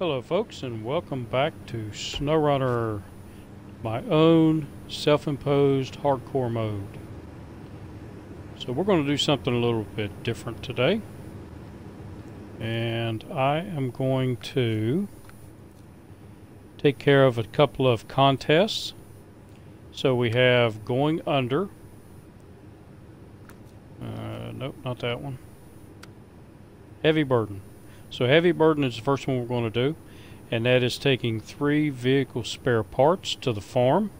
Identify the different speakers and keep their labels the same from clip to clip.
Speaker 1: Hello folks, and welcome back to SnowRunner, my own self-imposed hardcore mode. So we're going to do something a little bit different today, and I am going to take care of a couple of contests. So we have Going Under, nope, not that one, Heavy Burden. So Heavy Burden is the first one we're going to do, and that is taking 3 vehicle spare parts to the farm.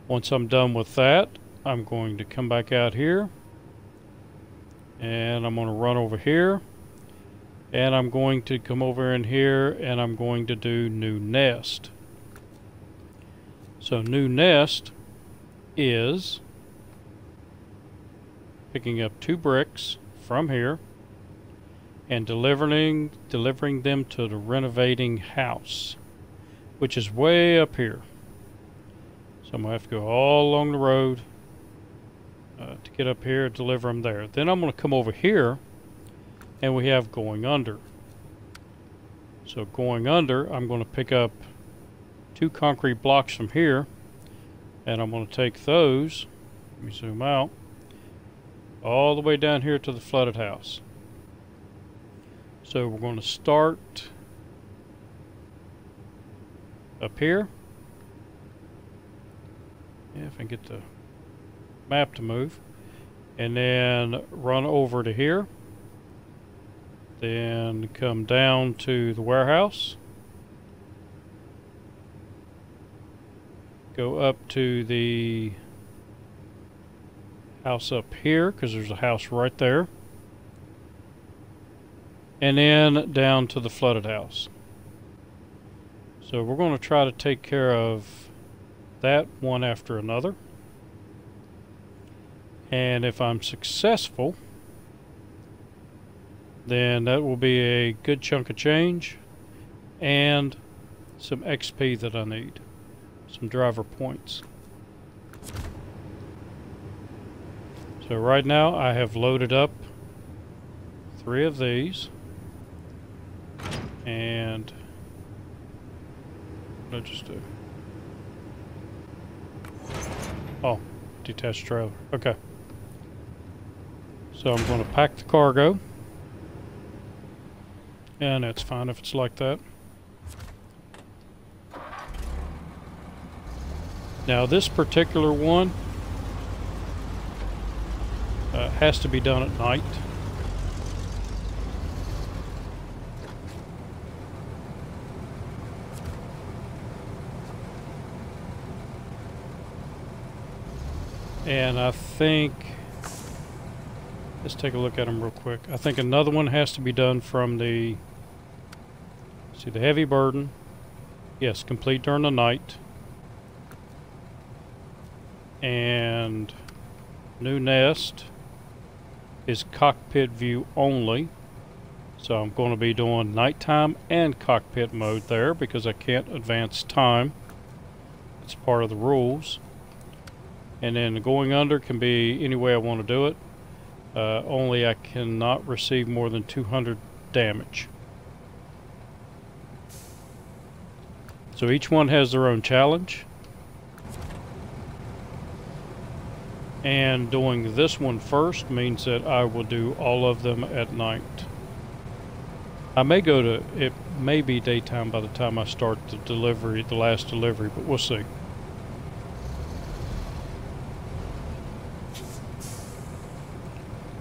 Speaker 1: Once I'm done with that, I'm going to come back out here, and I'm going to run over here, and I'm going to come over in here, and I'm going to do New Nest. So New Nest is picking up 2 bricks from here and delivering them to the renovating house, which is way up here. So I'm going to have to go all along the road to get up here and deliver them there. Then I'm going to come over here, and we have Going Under. So Going Under, I'm going to pick up 2 concrete blocks from here, and I'm going to take those, let me zoom out, all the way down here to the flooded house. So we're going to start up here. Yeah, if I can get the map to move. And then run over to here. Then come down to the warehouse. Go up to the house up here, because there's a house right there. And then down to the flooded house. So we're going to try to take care of that one after another. And if I'm successful, then that will be a good chunk of change and some XP that I need. Some driver points. So right now I have loaded up 3 of these. And what did I just do? Oh, detached trailer. Okay. So I'm going to pack the cargo. And that's fine if it's like that. Now this particular one has to be done at night. And I think, let's take a look at them real quick. I think another one has to be done from the, see, the Heavy Burden. Yes, complete during the night. And New Nest is cockpit view only. So I'm going to be doing nighttime and cockpit mode there because I can't advance time. It's part of the rules. And then Going Under can be any way I want to do it. Only I cannot receive more than 200 damage. So each one has their own challenge. And doing this one first means that I will do all of them at night. I may go to, it may be daytime by the time I start the delivery, the last delivery, but we'll see.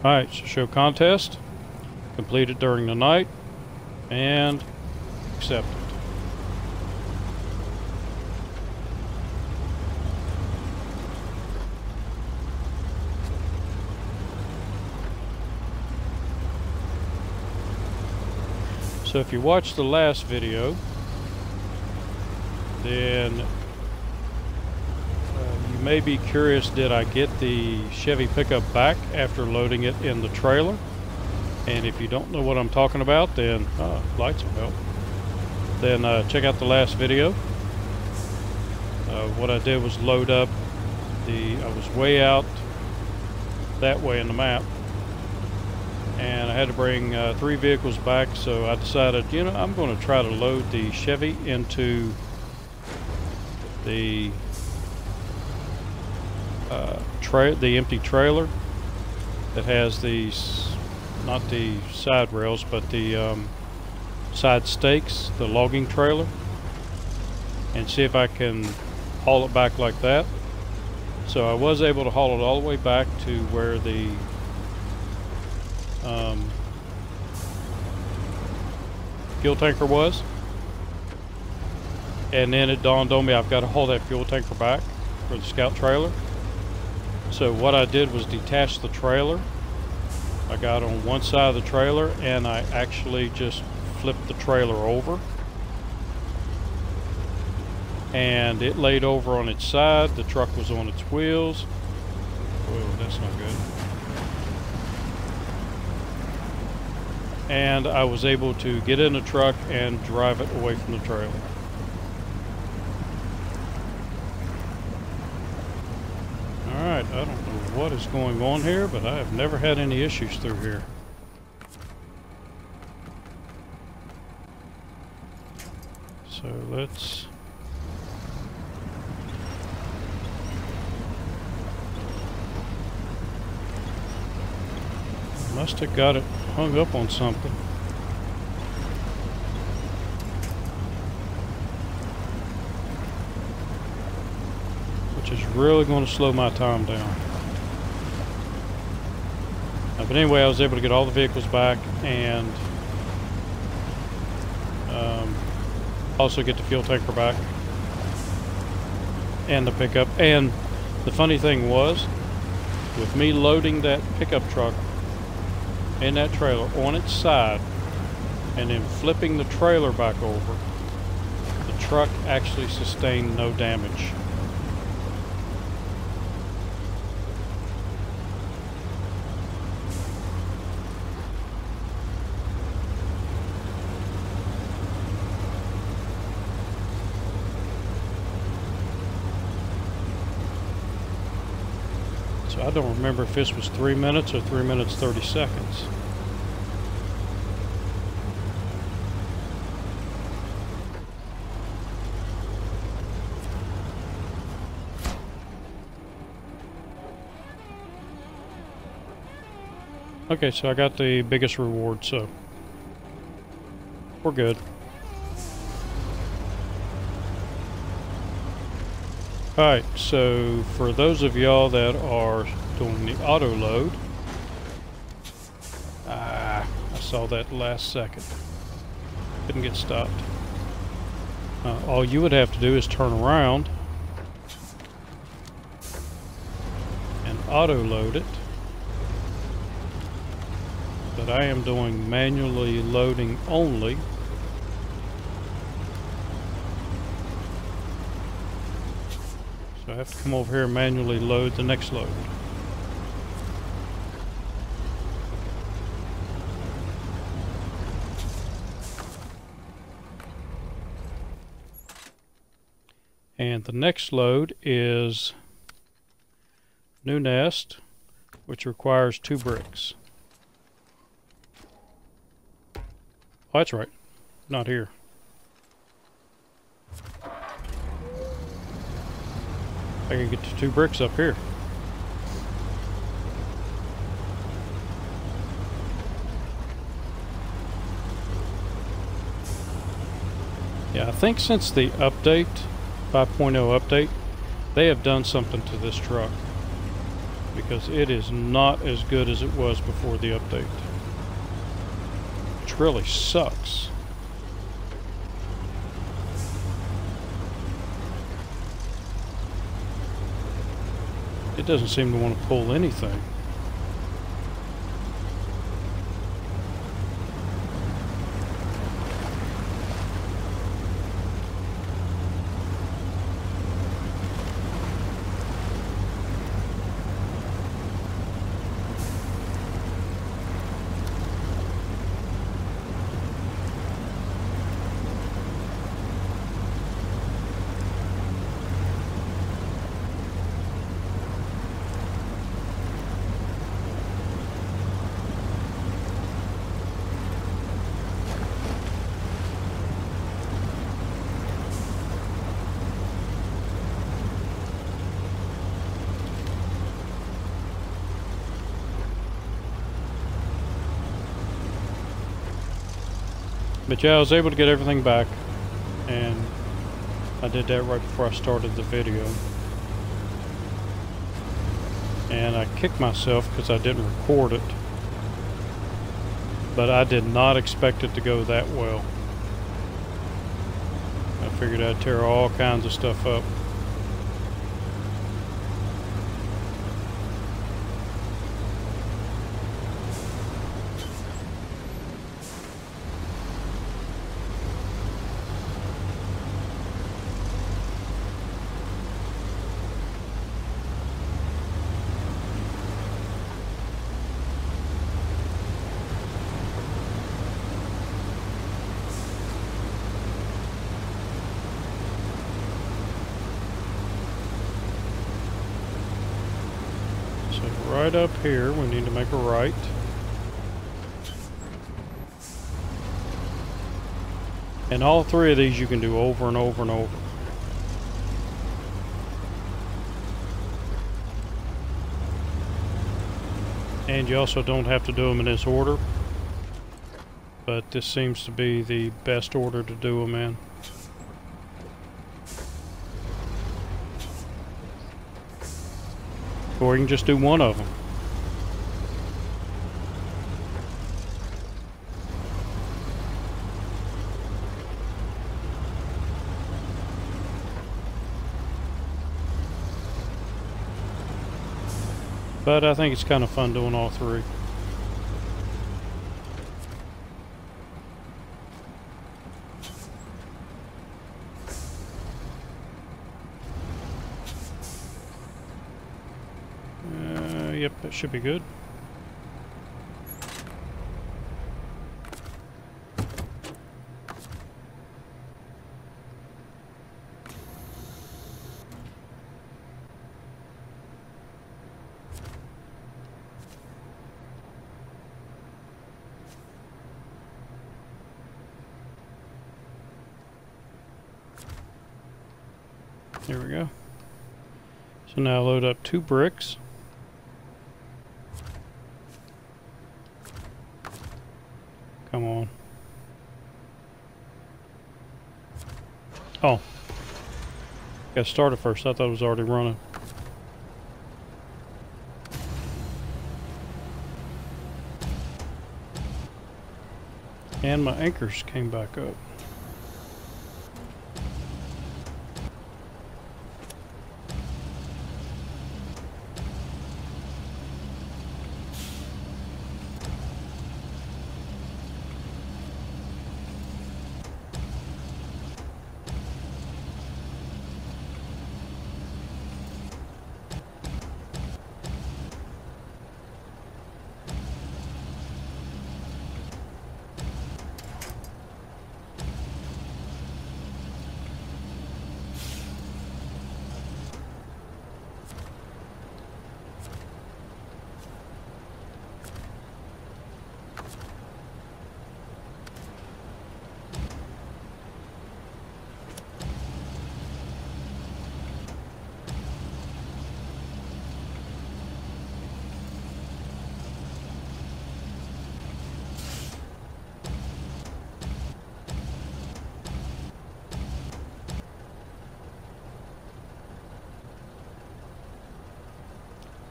Speaker 1: Alright, so show contest, completed during the night, and accepted. So if you watched the last video, then you may be curious, did I get the Chevy pickup back after loading it in the trailer? And if you don't know what I'm talking about, then lights will help. Then check out the last video. What I did was load up I was way out that way in the map, and I had to bring 3 vehicles back, so I decided, you know, I'm going to try to load the Chevy into the the empty trailer that has these, not the side rails, but the side stakes, the logging trailer, and see if I can haul it back like that. So I was able to haul it all the way back to where the fuel tanker was, and then it dawned on me I've got to haul that fuel tanker back for the scout trailer. So what I did was detach the trailer. I got on one side of the trailer and I actually just flipped the trailer over, and it laid over on its side. The truck was on its wheels. Whoa, that's not good. And I was able to get in the truck and drive it away from the trailer. Alright, I don't know what is going on here, but I have never had any issues through here. So let's... Must have got it hung up on something. Which is really going to slow my time down. But anyway, I was able to get all the vehicles back and also get the fuel tanker back and the pickup. And the funny thing was, with me loading that pickup truck in that trailer on its side and then flipping the trailer back over, the truck actually sustained no damage. So I don't remember if this was 3 minutes or 3 minutes 30 seconds. Okay, so I got the biggest reward, so we're good. Alright, so for those of y'all that are doing the auto load, I saw that last second. Couldn't get stopped. All you would have to do is turn around and auto load it. But I am doing manually loading only. So I have to come over here and manually load the next load. And the next load is new nest, which requires 2 bricks. Oh, that's right. Not here. I can get to 2 bricks up here. Yeah, I think since the update, 5.0 update, they have done something to this truck, because it is not as good as it was before the update. Which really sucks. It doesn't seem to want to pull anything. But yeah, I was able to get everything back, and I did that right before I started the video. And I kicked myself because I didn't record it. But I did not expect it to go that well. I figured I'd tear all kinds of stuff up. Right up here, we need to make a right. And all three of these you can do over and over and over. And you also don't have to do them in this order. But this seems to be the best order to do them in. Or you can just do one of them. But I think it's kind of fun doing all three. Yep, that should be good. There we go. So now load up 2 bricks. Come on. Oh. Got started first. I thought it was already running. And my anchors came back up.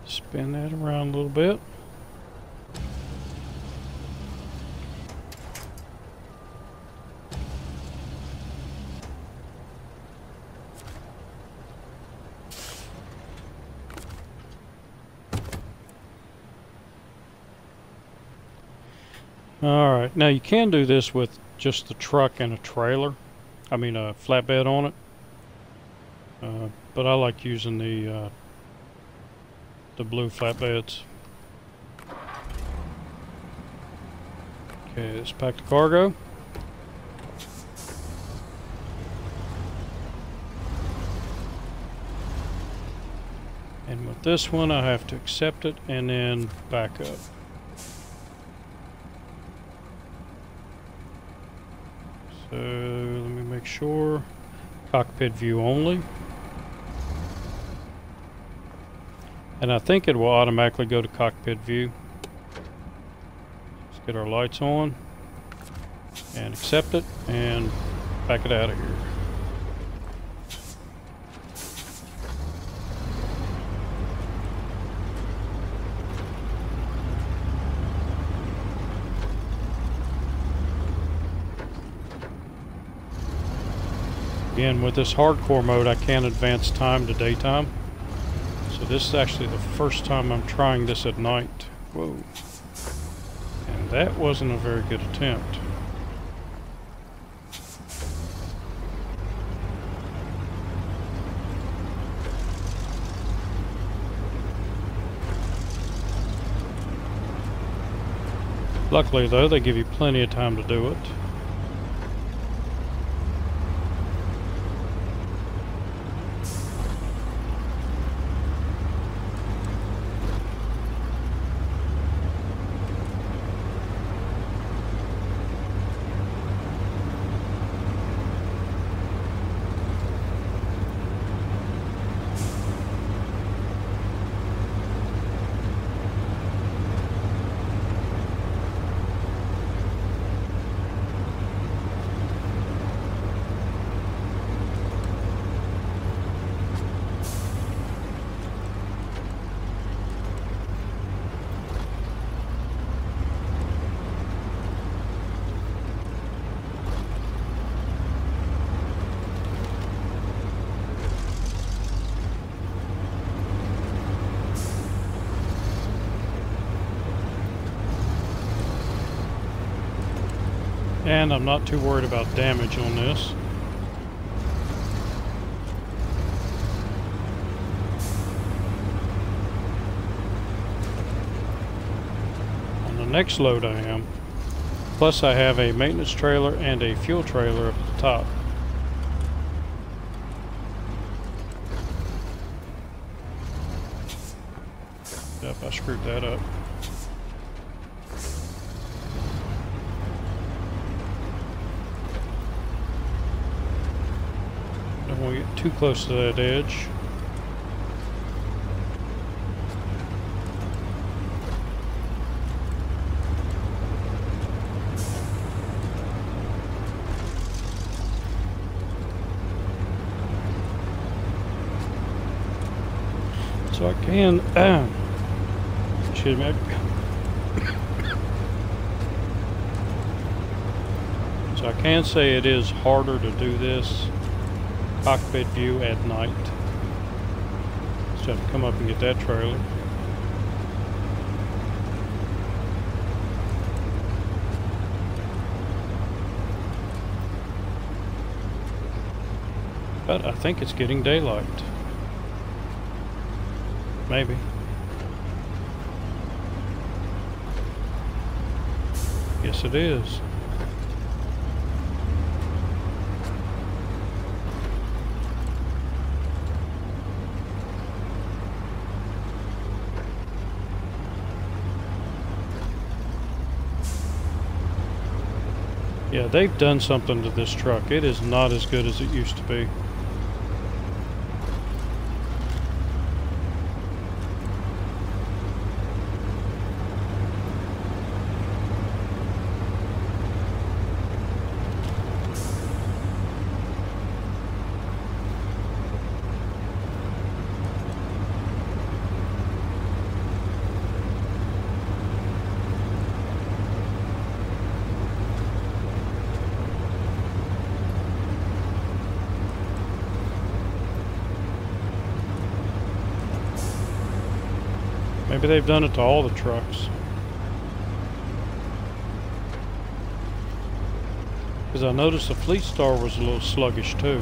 Speaker 1: Spin that around a little bit. Alright, now you can do this with just the truck and a trailer. I mean a flatbed on it. But I like using the blue flatbeds. Okay, let's pack the cargo. And with this one I have to accept it and then back up. So let me make sure. Cockpit view only. And I think it will automatically go to cockpit view. Let's get our lights on. and accept it and back it out of here. Again, with this hardcore mode, I can advance time to daytime. So this is actually the first time I'm trying this at night. Whoa. And that wasn't a very good attempt. Luckily though, they give you plenty of time to do it. And I'm not too worried about damage on this. On the next load I am. Plus I have a maintenance trailer and a fuel trailer up at the top. Yep, I screwed that up. Don't want to get too close to that edge. So I can, excuse me. So I can say it is harder to do this cockpit view at night. Just have to come up and get that trailer. But I think it's getting daylight. Maybe. Yes, it is. Yeah, they've done something to this truck. It is not as good as it used to be. Maybe they've done it to all the trucks. Because I noticed the Fleet Star was a little sluggish too.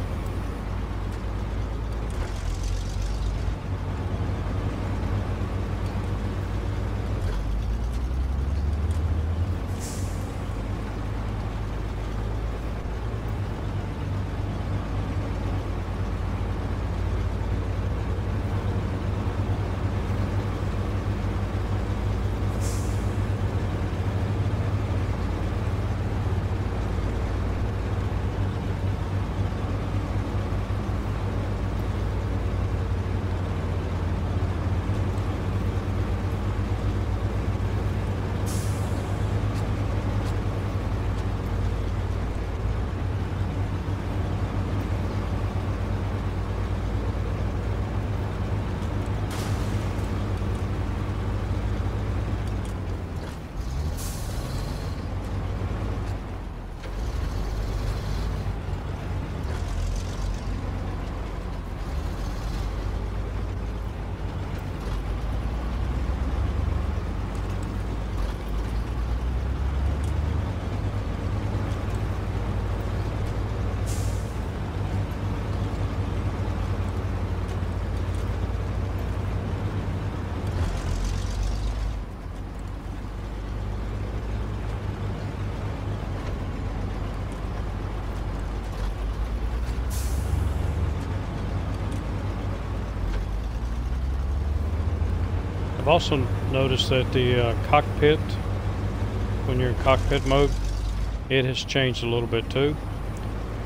Speaker 1: I've also noticed that the cockpit, when you're in cockpit mode, it has changed a little bit too.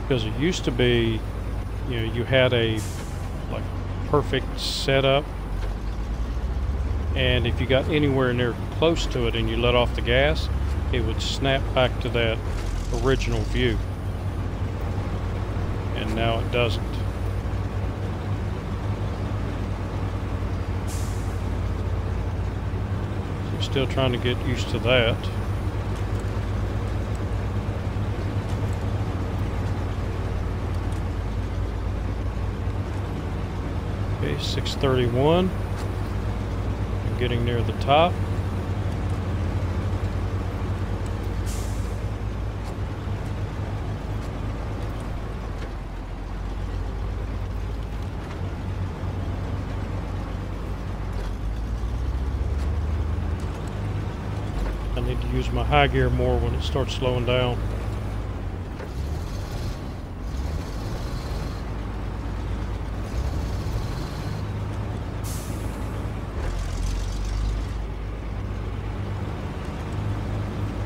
Speaker 1: Because it used to be, you know, you had a like perfect setup, and if you got anywhere near close to it and you let off the gas, it would snap back to that original view. And now it doesn't. So still trying to get used to that. Okay, 631. I'm getting near the top. I need to use my high gear more when it starts slowing down.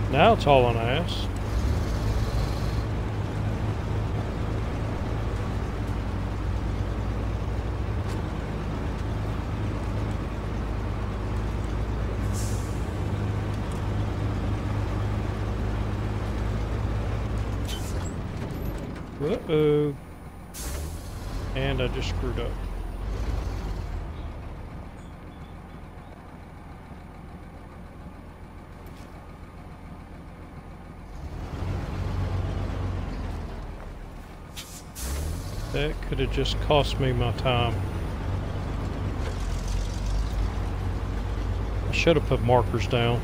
Speaker 1: Now it's all on ass. Uh-oh. And I just screwed up. That could have just cost me my time. I should have put markers down.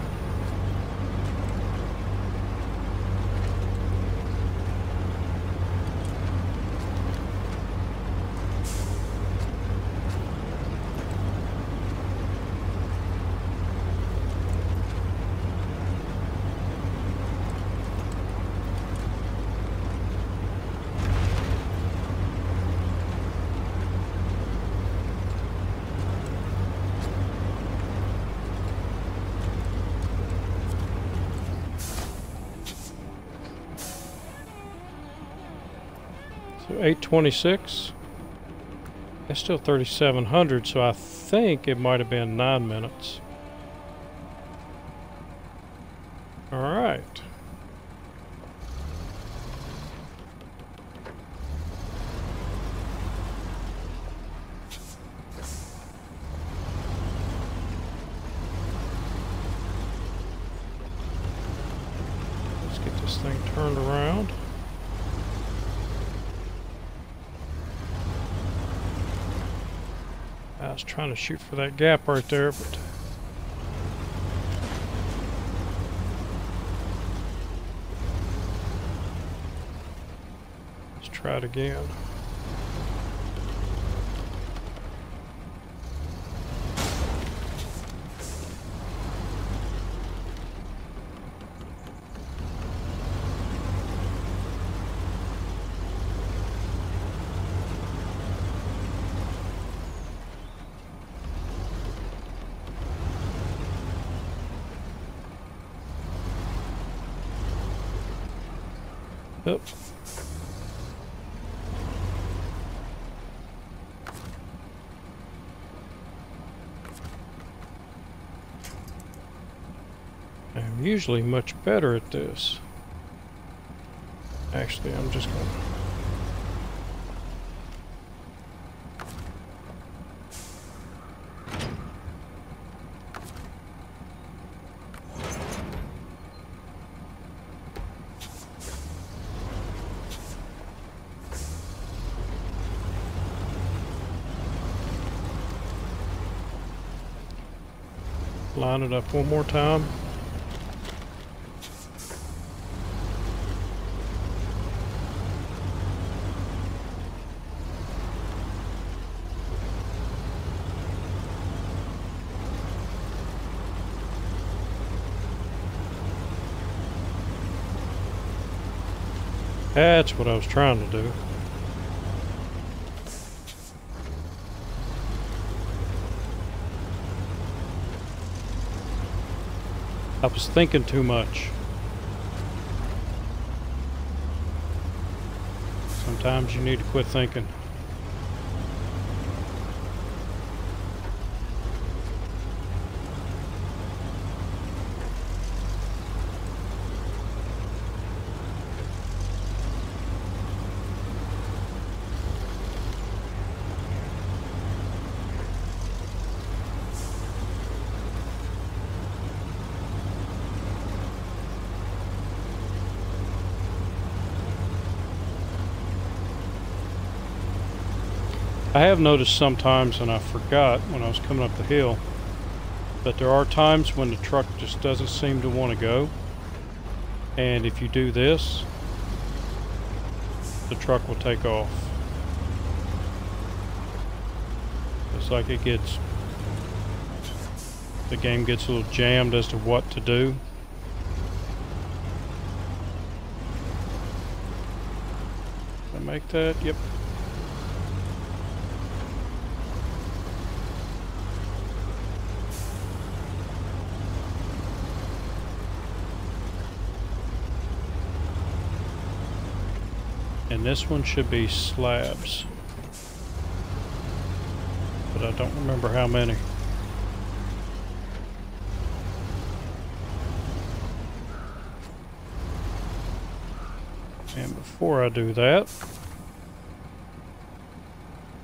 Speaker 1: So 826. That's still 3,700, so I think it might have been 9 minutes. All right. Let's get this thing turned around. I was trying to shoot for that gap right there, but let's try it again. Yep. I'm usually much better at this. Actually, I'm just going to... line it up one more time. That's what I was trying to do. I was thinking too much. Sometimes you need to quit thinking. I have noticed sometimes, and I forgot when I was coming up the hill, that there are times when the truck just doesn't seem to want to go. And if you do this, the truck will take off. It's like the game gets a little jammed as to what to do. Did I make that? Yep. And this one should be slabs, but I don't remember how many. And before I do that,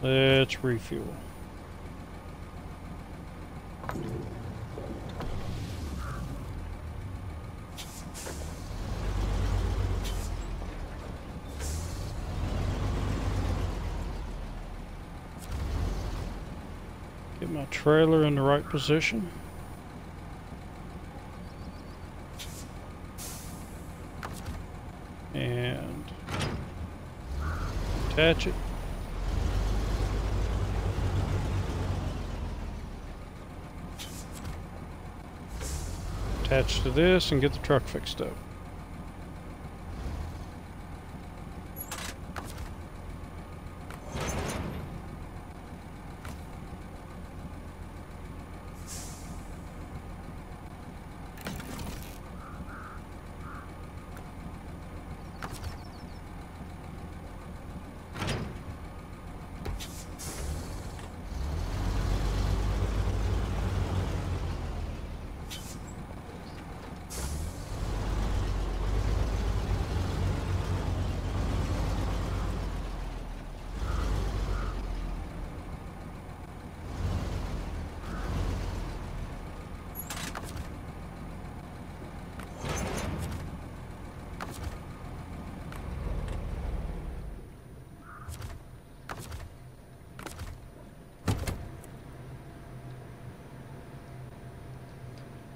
Speaker 1: let's refuel. Get my trailer in the right position. And attach it. Attach to this and get the truck fixed up.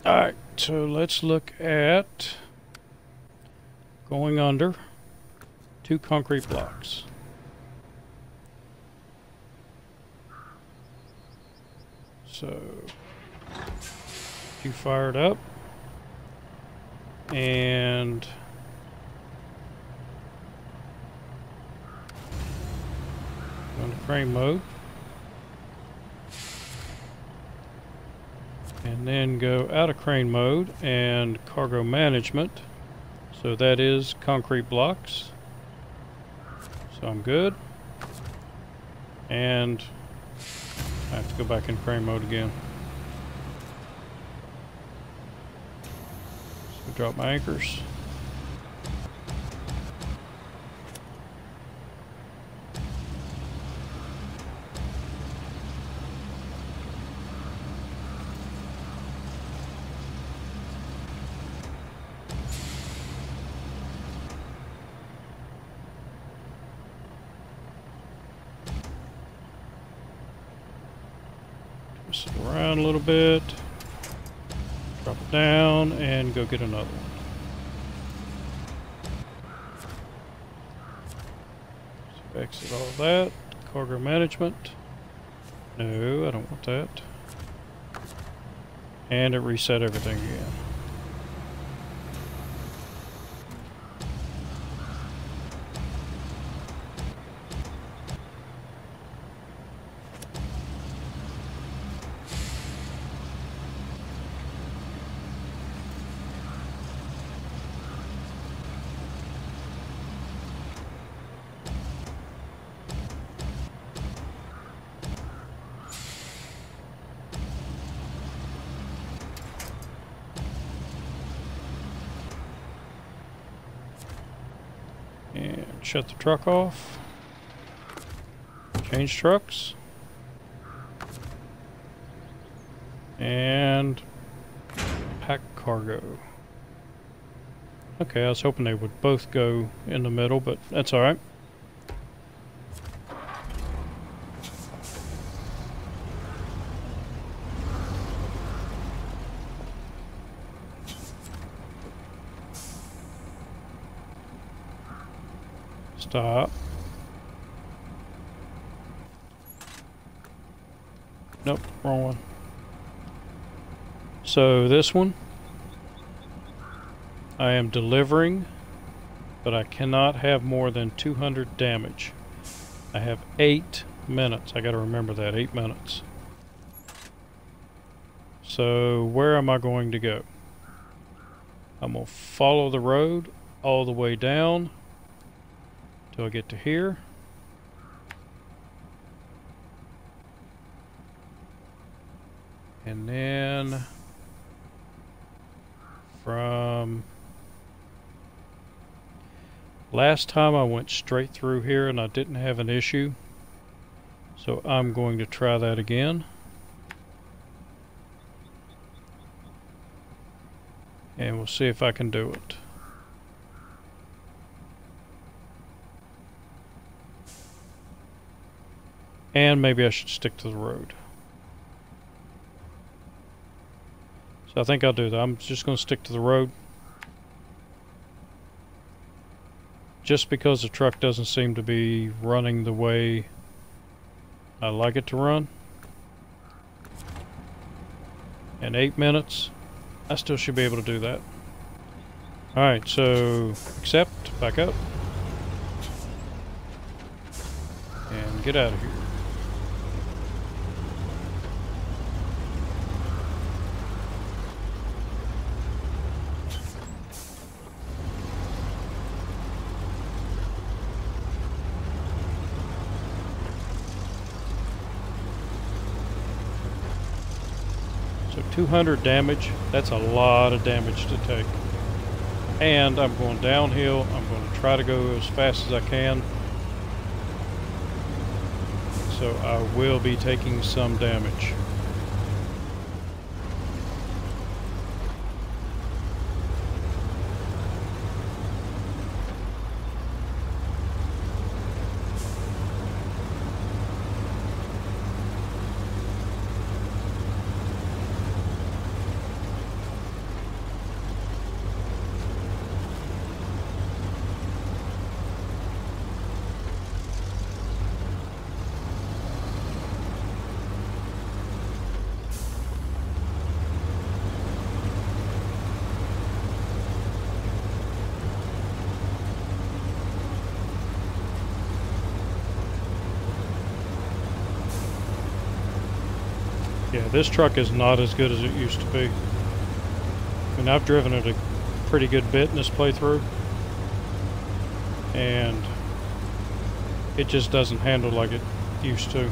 Speaker 1: Alright, so let's look at going under 2 concrete blocks. So, you fire it up, and go into crane mode. And then go out of crane mode and cargo management. So that is concrete blocks. So I'm good. And I have to go back in crane mode again. So drop my anchors. Twist it around a little bit, drop it down, and go get another one. So exit all of that. Cargo management. No, I don't want that. And it reset everything again. shut the truck off. Change trucks. And pack cargo. Okay, I was hoping they would both go in the middle, but that's alright. Stop. Nope, wrong one. So this one, I am delivering, but I cannot have more than 200 damage. I have 8 minutes. I gotta remember that, 8 minutes. So where am I going to go? I'm gonna follow the road all the way down till I get to here. And then from last time I went straight through here and I didn't have an issue. So I'm going to try that again. And we'll see if I can do it. And maybe I should stick to the road. So I think I'll do that. I'm just going to stick to the road. Just because the truck doesn't seem to be running the way I like it to run. In 8 minutes, I still should be able to do that. Alright, so accept, back up. And get out of here. So 200 damage, that's a lot of damage to take. And I'm going downhill. I'm going to try to go as fast as I can. So I will be taking some damage. Yeah, this truck is not as good as it used to be. I mean, I've driven it a pretty good bit in this playthrough, and it just doesn't handle like it used to.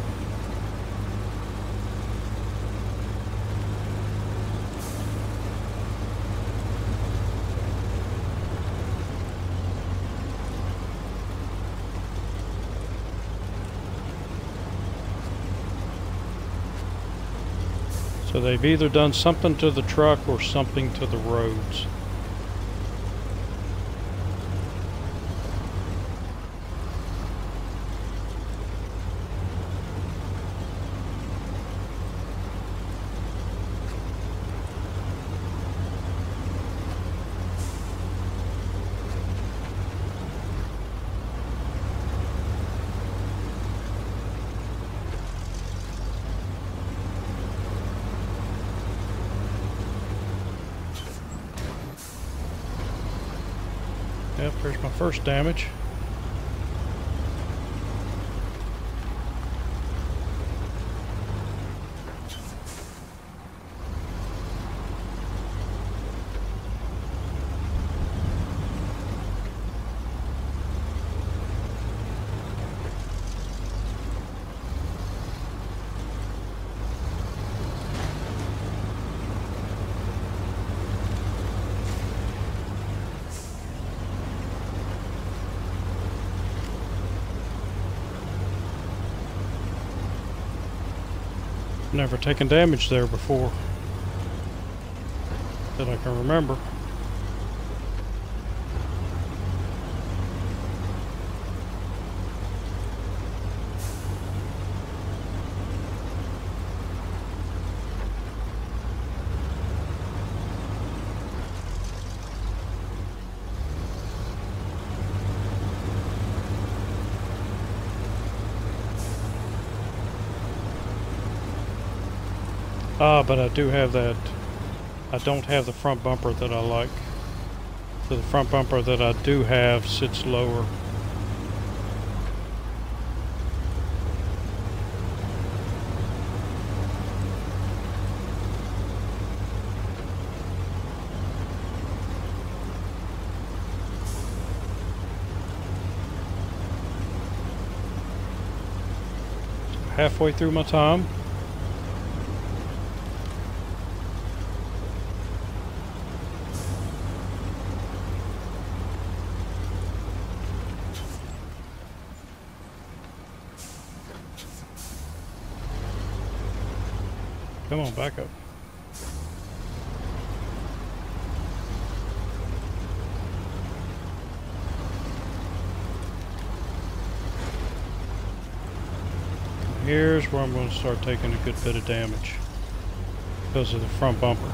Speaker 1: So they've either done something to the truck or something to the roads. Yep, there's my first damage. Never taken damage there before that I can remember. Ah, but I do have that. I don't have the front bumper that I like. So the front bumper that I do have sits lower. Halfway through my time. Come on, back up. Here's where I'm going to start taking a good bit of damage because of the front bumper.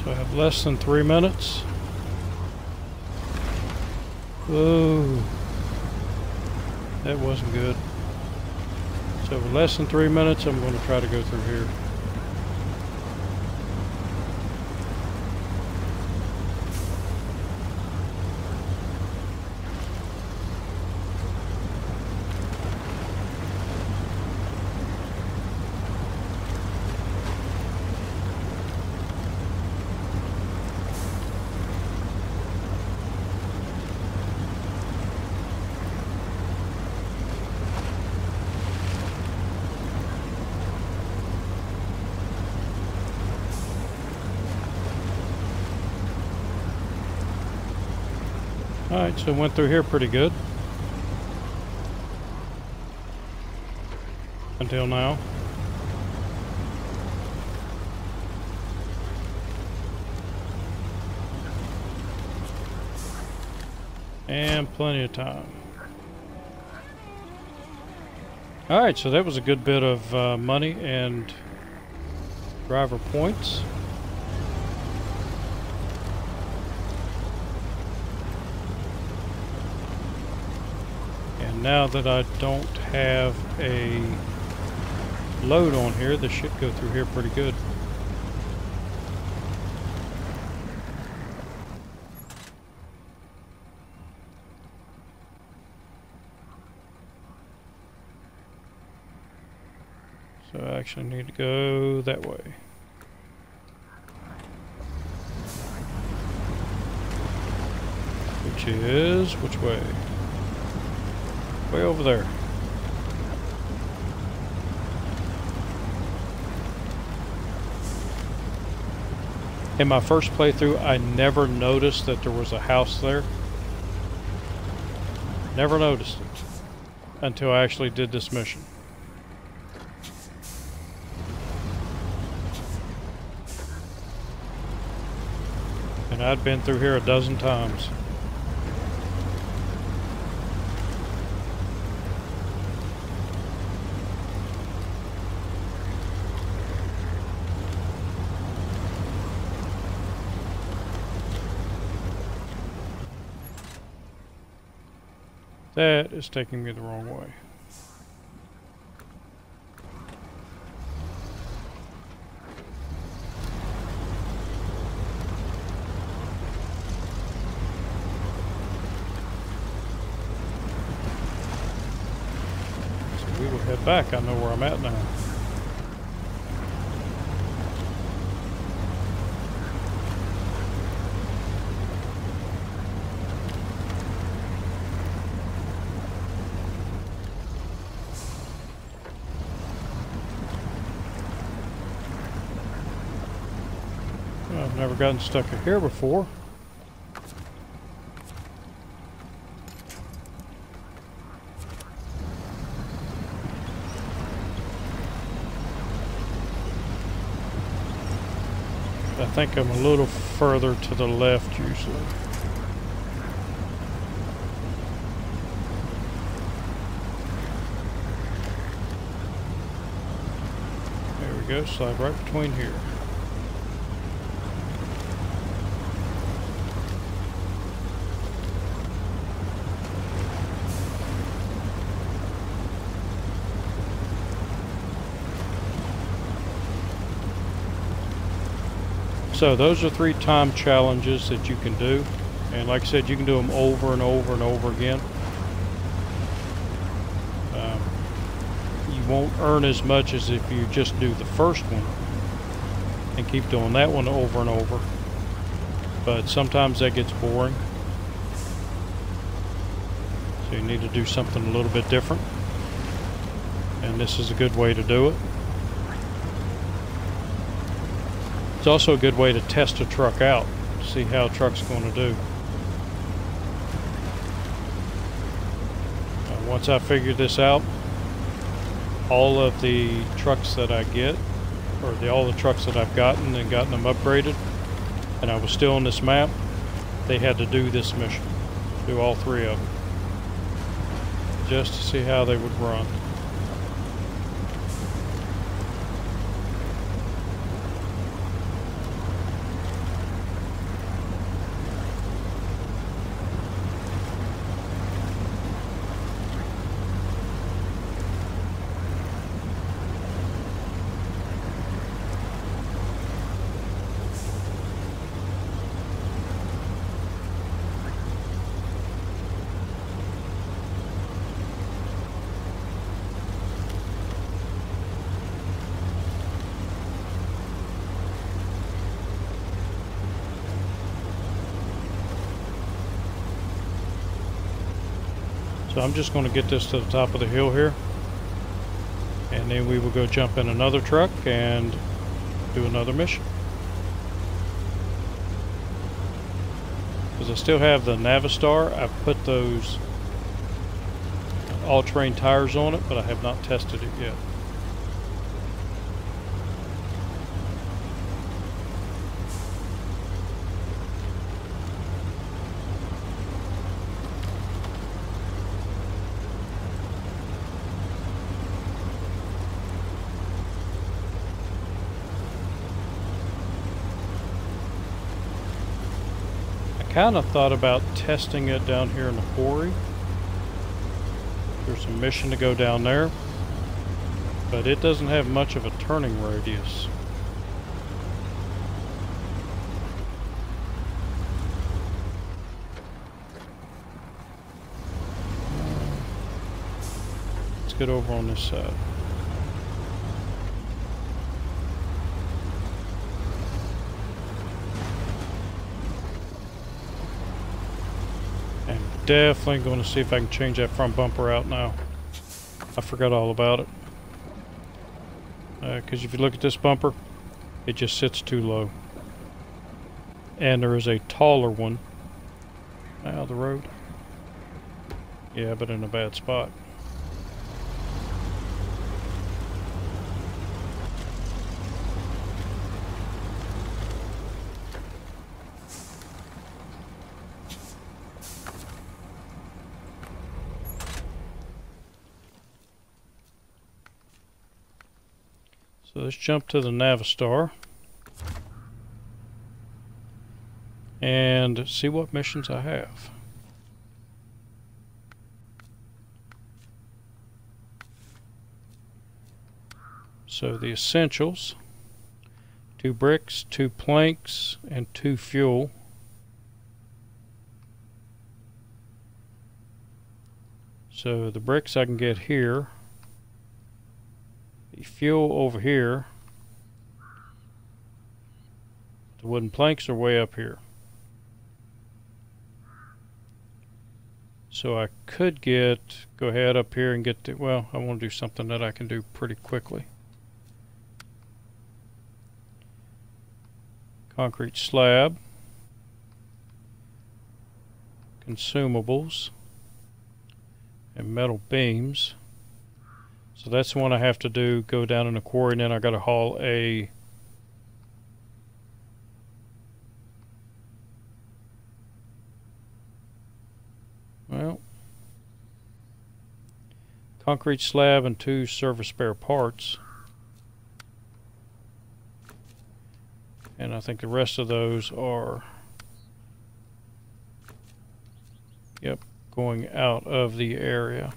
Speaker 1: So I have less than 3 minutes. Whoa. That wasn't good. So with less than 3 minutes, I'm going to try to go through here. Alright, so went through here pretty good. Until now. And plenty of time. Alright, so that was a good bit of money and driver points. Now that I don't have a load on here, this should go through here pretty good. So I actually need to go that way. Which is, which way? Way over there. In my first playthrough, I never noticed that there was a house there. Never noticed it until I actually did this mission. And I'd been through here a dozen times. That is taking me the wrong way. head back. I know where I'm at now. I've never gotten stuck here before. I think I'm a little further to the left usually. There we go, slide right between here. So those are 3 time challenges that you can do, and like I said, you can do them over and over and over again. You won't earn as much as if you just do the first one and keep doing that one over and over, but sometimes that gets boring, so you need to do something a little bit different, and this is a good way to do it. It's also a good way to test a truck out, see how a truck's going to do. Once I figured this out, all of the trucks that I get, or all the trucks that I've gotten and gotten them upgraded, and I was still on this map, they had to do this mission, do all 3 of them, just to see how they would run. So I'm just going to get this to the top of the hill here, and then we will go jump in another truck and do another mission. Because I still have the Navistar, I've put those all-terrain tires on it, but I have not tested it yet. Kind of thought about testing it down here in the quarry. There's a mission to go down there, but it doesn't have much of a turning radius. Let's get over on this side. Definitely going to see if I can change that front bumper out now. I forgot all about it. Because if you look at this bumper, it just sits too low. And there is a taller one out of the road. Yeah, but in a bad spot. So let's jump to the Navistar and see what missions I have. So the essentials, 2 bricks, 2 planks, and 2 fuel. So the bricks I can get here. The fuel over here. The wooden planks are way up here. So I could go ahead up here and get the, well, I want to do something that I can do pretty quickly. Concrete slab. Consumables. And metal beams. So that's the one I have to do, go down in the quarry, and then I gotta haul a concrete slab and 2 service spare parts. And I think the rest of those are, yep, going out of the area.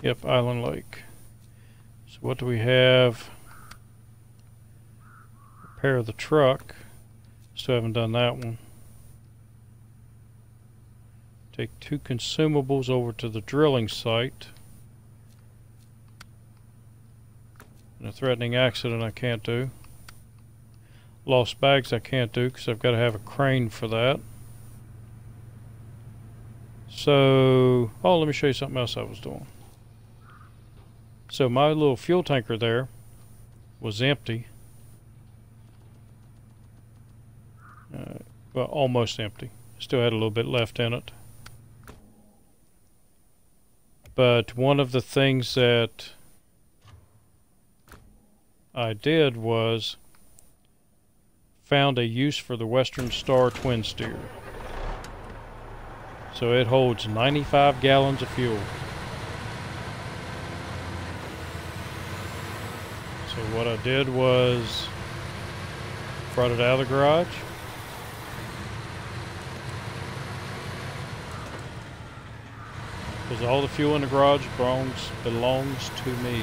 Speaker 1: Yep, Island Lake. So what do we have? Repair the truck. Still haven't done that one. Take 2 consumables over to the drilling site. And a threatening accident I can't do. Lost bags I can't do because I've got to have a crane for that. So, oh, let me show you something else I was doing. So my little fuel tanker there was empty. Well, almost empty. Still had a little bit left in it. But one of the things that I did was found a use for the Western Star twin steer. So it holds 95 gallons of fuel. So what I did was brought it out of the garage. Because all the fuel in the garage belongs to me.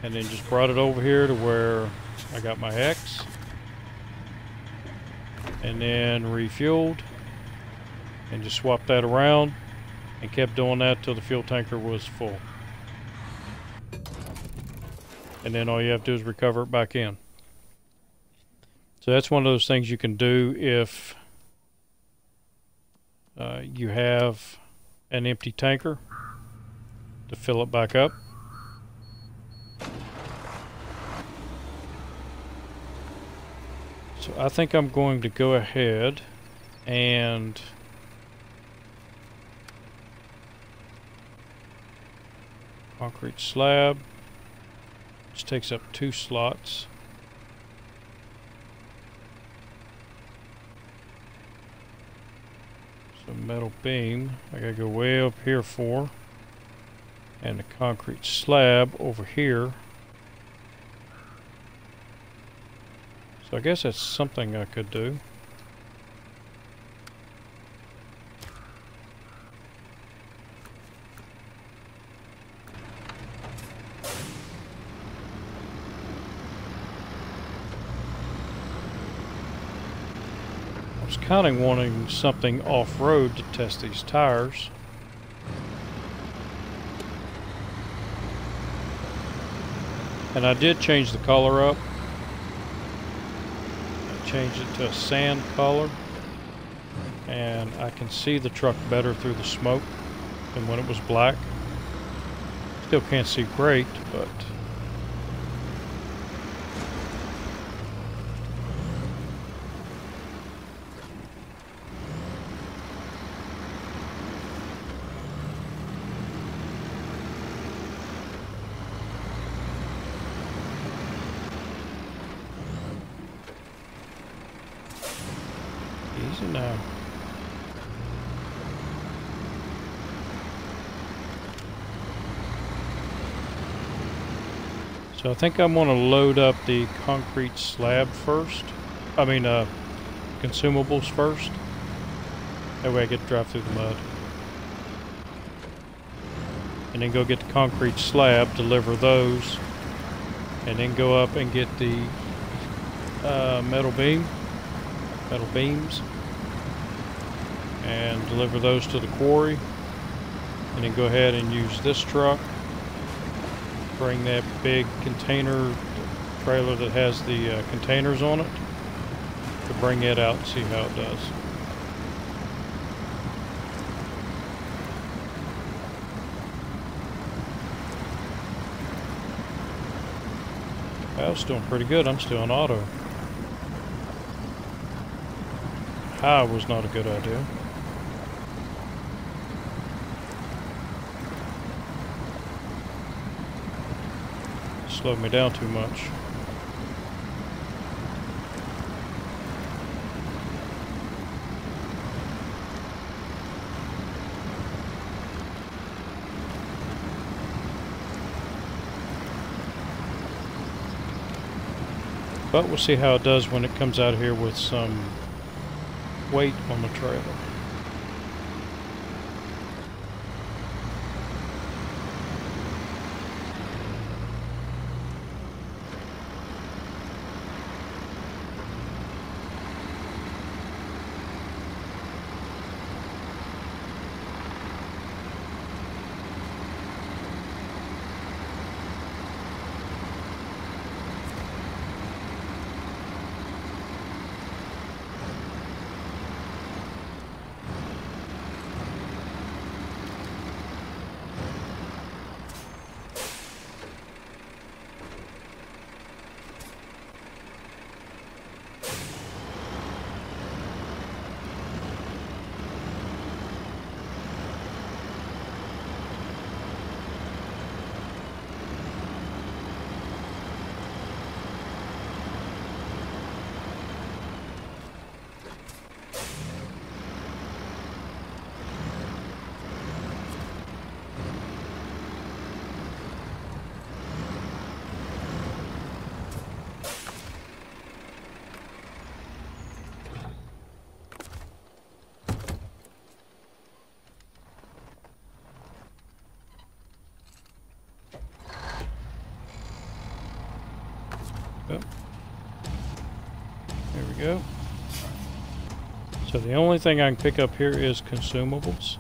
Speaker 1: And then just brought it over here to where I got my Hex. And then refueled. And just swapped that around. And kept doing that till the fuel tanker was full. And then all you have to do is recover it back in. So that's one of those things you can do if you have an empty tanker to fill it back up. So I think I'm going to go ahead and concrete slab, which takes up 2 slots. So metal beam, I gotta go way up here for, and the concrete slab over here. So I guess that's something I could do. I was kind of wanting something off-road to test these tires. And I did change the color up. Changed it to a sand color, and I can see the truck better through the smoke than when it was black. Still can't see great, but easy now. So I think I'm going to load up the concrete slab first. I mean, consumables first. That way I get to drive through the mud. And then go get the concrete slab, deliver those, and then go up and get the metal beams. and deliver those to the quarry. And then go ahead and use this truck. Bring that big container trailer that has the containers on it to bring it out and see how it does. I was doing pretty good. I'm still in auto. High was not a good idea. Slowed me down too much. But we'll see how it does when it comes out here with some weight on the trailer. Yep. There we go. So the only thing I can pick up here is consumables.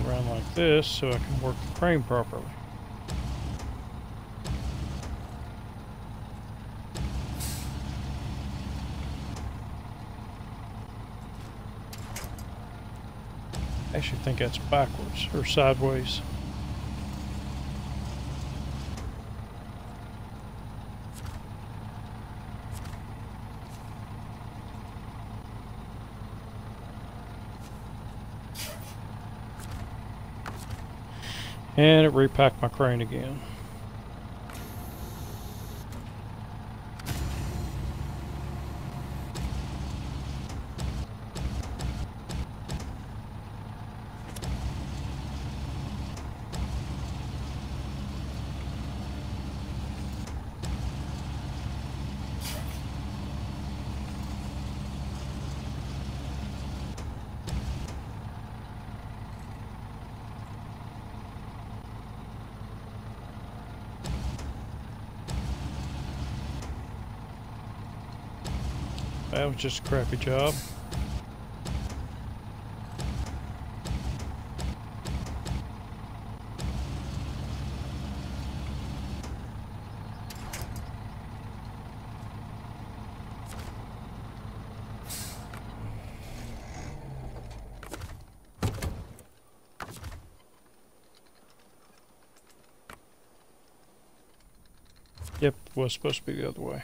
Speaker 1: Around like this so I can work the crane properly. I actually think that's backwards or sideways. And it repacked my crane again. That was just a crappy job. Yep, was supposed to be the other way.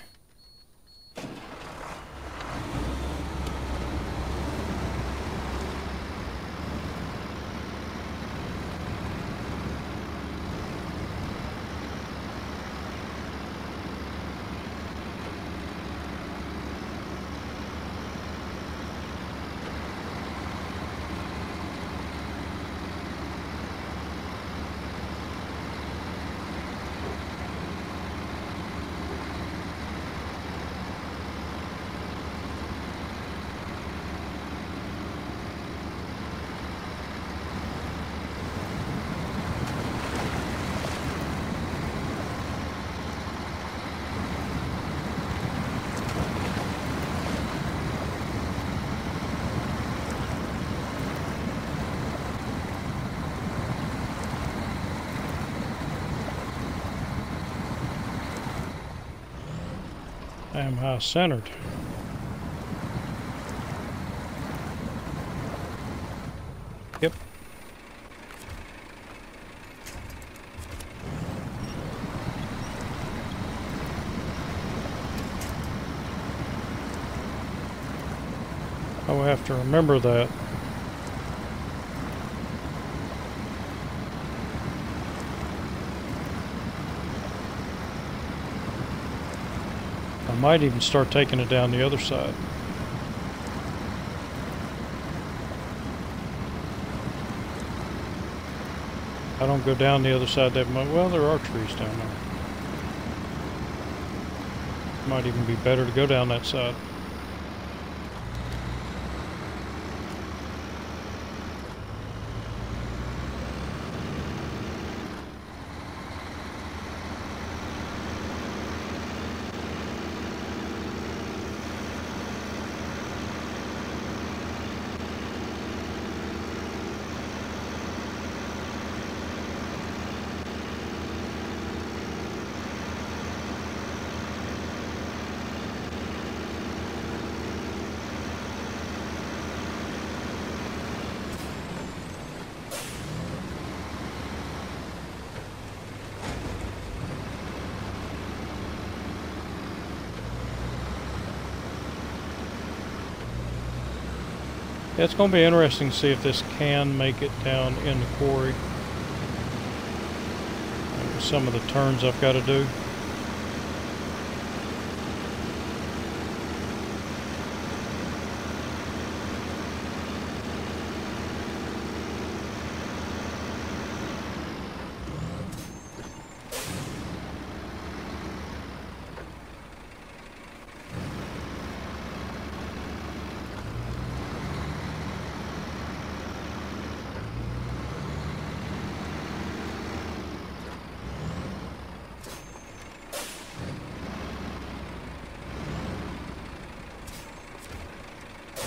Speaker 1: I am high centered. Yep. I will have to remember that. I might even start taking it down the other side. I don't go down the other side that much. Well, there are trees down there. Might even be better to go down that side. Yeah, it's going to be interesting to see if this can make it down in the quarry. Some of the turns I've got to do.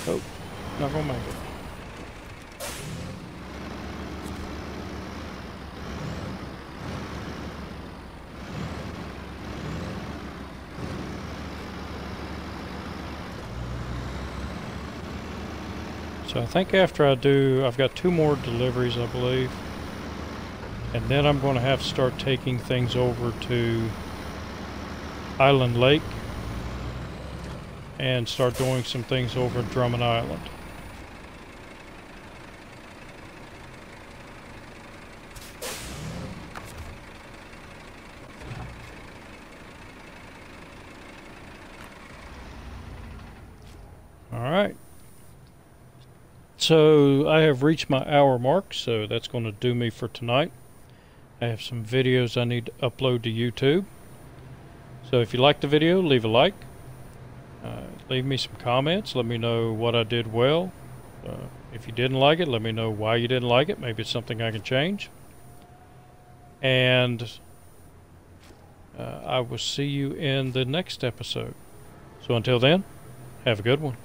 Speaker 1: Oh, not gonna make it. So I think after I've got 2 more deliveries, I believe. And then I'm going to have to start taking things over to Island Lake and start doing some things over at Drummond Island. All right. So I have reached my hour mark, so that's going to do me for tonight. I have some videos I need to upload to YouTube. So if you liked the video, leave a like. Leave me some comments. Let me know what I did well. If you didn't like it, let me know why you didn't like it. Maybe it's something I can change. And I will see you in the next episode. So until then, have a good one.